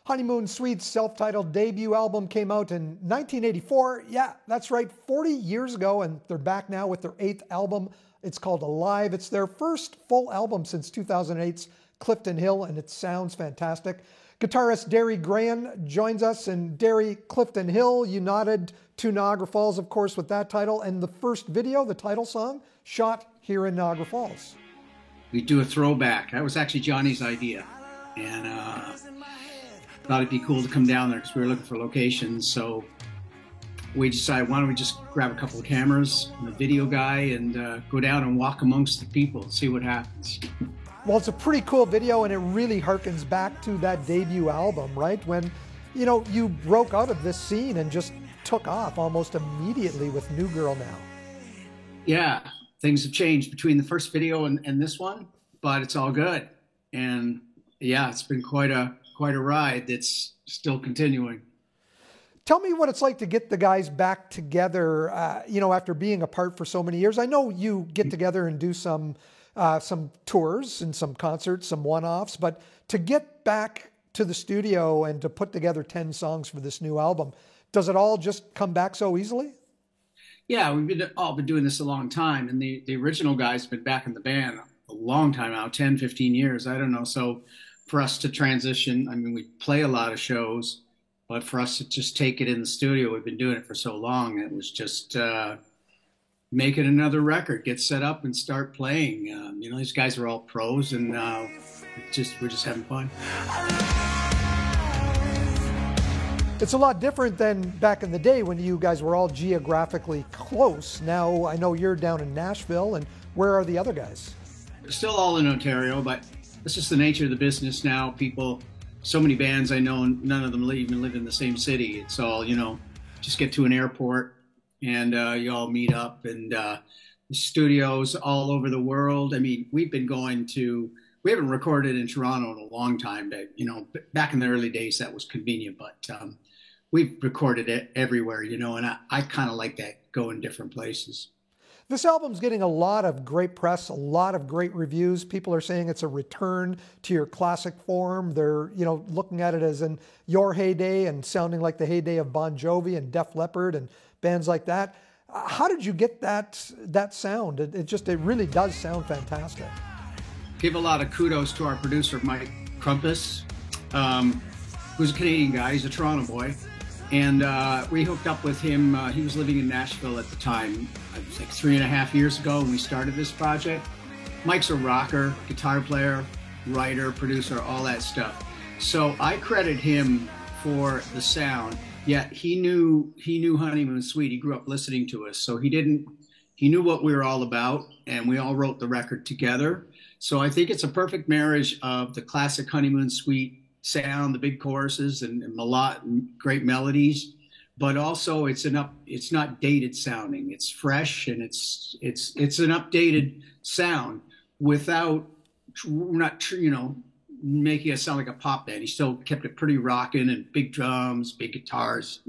Honeymoon Suite's self-titled debut album came out in 1984. Yeah, that's right, 40 years ago, and they're back now with their 8th album. It's called Alive. It's their first full album since 2008's Clifton Hill, and it sounds fantastic. Guitarist Derry Grehan joins us, and Derry, Clifton Hill, you nodded to Niagara Falls, of course, with that title, and the first video, the title song, shot here in Niagara Falls. We do a throwback. That was actually Johnny's idea, and thought it'd be cool to come down there because we were looking for locations. So we decided, why don't we just grab a couple of cameras and a video guy and go down and walk amongst the people and see what happens. Well, it's a pretty cool video, and it really harkens back to that debut album, right? When, you know, you broke out of this scene and just took off almost immediately with New Girl Now. Yeah, things have changed between the first video and this one, but it's all good. And yeah, it's been quite a ride that's still continuing. Tell me what it's like to get the guys back together, you know, after being apart for so many years. I know you get together and do some tours and some concerts, some one-offs, but to get back to the studio and to put together 10 songs for this new album, does it all just come back so easily? Yeah, we've all been doing this a long time, and the original guys have been back in the band a long time now, 10, 15 years, I don't know. So for us to transition, I mean, we play a lot of shows, but for us to just take it in the studio, we've been doing it for so long, it was just make it another record, get set up and start playing. You know, these guys are all pros, and we're just having fun. It's a lot different than back in the day when you guys were all geographically close. Now I know you're down in Nashville, and where are the other guys? They're still all in Ontario, but it's just the nature of the business now. People, so many bands I know, none of them even live in the same city. It's all, you know, just get to an airport and you all meet up, and studios all over the world. I mean, we haven't recorded in Toronto in a long time, but, you know, back in the early days that was convenient, but we've recorded it everywhere, you know, and I kind of like that, going different places. This album's getting a lot of great press, a lot of great reviews. People are saying it's a return to your classic form. They're, you know, looking at it as in your heyday and sounding like the heyday of Bon Jovi and Def Leppard and bands like that. How did you get that sound? It really does sound fantastic. Give a lot of kudos to our producer, Mike Crumpus, who's a Canadian guy. He's a Toronto boy. And we hooked up with him. He was living in Nashville at the time. It was like 3.5 years ago when we started this project. Mike's a rocker, guitar player, writer, producer, all that stuff. So I credit him for the sound. Yet he knew Honeymoon Suite. He grew up listening to us. So he knew what we were all about, and we all wrote the record together. So I think it's a perfect marriage of the classic Honeymoon Suite sound, the big choruses and great melodies, but also it's not dated sounding. It's fresh, and it's an updated sound without making it sound like a pop band. He still kept it pretty rockin' and big drums, big guitars.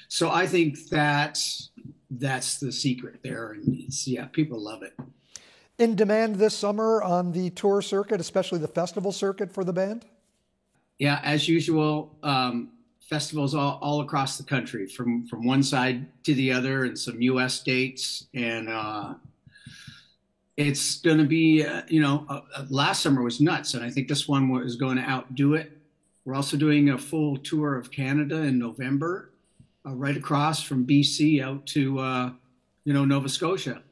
So I think that's the secret there, and people love it. In demand this summer on the tour circuit, especially the festival circuit for the band? Yeah, as usual, festivals all across the country, from one side to the other, and some U.S. dates. And it's going to be, last summer was nuts, and I think this one is going to outdo it. We're also doing a full tour of Canada in November, right across from BC out to, Nova Scotia.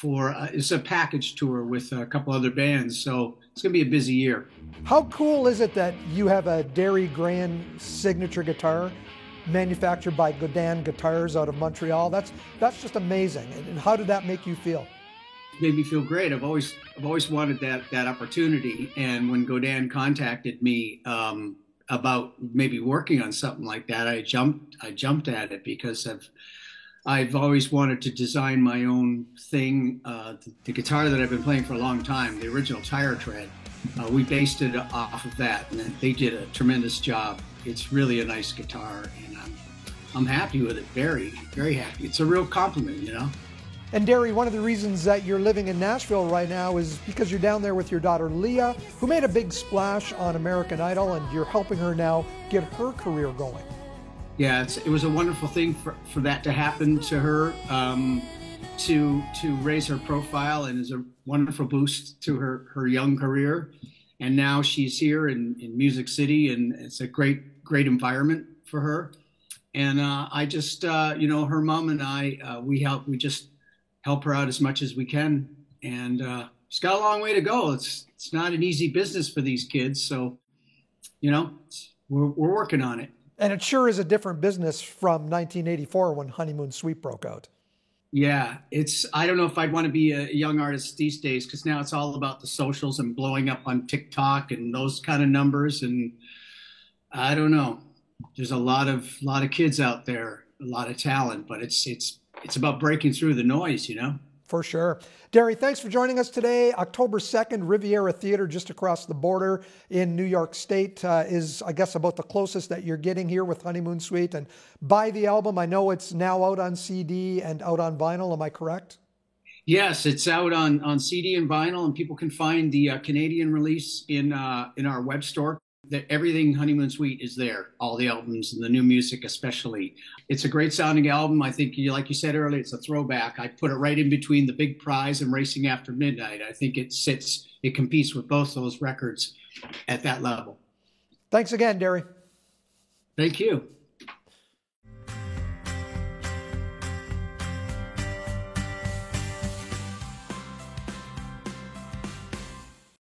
It's a package tour with a couple other bands, so it's going to be a busy year. How cool is it that you have a Derry Grehan signature guitar manufactured by Godin Guitars out of Montreal? That's just amazing. And how did that make you feel? It made me feel great. I've always wanted that opportunity, and when Godin contacted me about maybe working on something like that, I jumped at it because I've always wanted to design my own thing. The guitar that I've been playing for a long time, the original Tire Tread, we based it off of that, and they did a tremendous job. It's really a nice guitar, and I'm happy with it. Very, very happy. It's a real compliment, you know. And Derry, one of the reasons that you're living in Nashville right now is because you're down there with your daughter Leah, who made a big splash on American Idol, and you're helping her now get her career going. Yeah, it was a wonderful thing for that to happen to her, to raise her profile, and is a wonderful boost to her young career. And now she's here in Music City, and it's a great environment for her. And I just, her mom and I, we just help her out as much as we can. And she's got a long way to go. It's not an easy business for these kids. So, we're working on it. And it sure is a different business from 1984 when Honeymoon Suite broke out. Yeah, I don't know if I'd want to be a young artist these days, because now it's all about the socials and blowing up on TikTok and those kind of numbers. And I don't know. There's a lot of kids out there, a lot of talent, but it's about breaking through the noise, For sure. Derry, thanks for joining us today. October 2nd, Riviera Theater, just across the border in New York State, is, I guess, about the closest that you're getting here with Honeymoon Suite. And buy the album. I know it's now out on CD and out on vinyl. Am I correct? Yes, it's out on CD and vinyl, and people can find the Canadian release in our web store. Everything Honeymoon Suite is there, all the albums and the new music especially. It's a great sounding album. I think, like you said earlier, it's a throwback. I put it right in between The Big Prize and Racing After Midnight. I think it competes with both those records at that level. Thanks again, Derry. Thank you.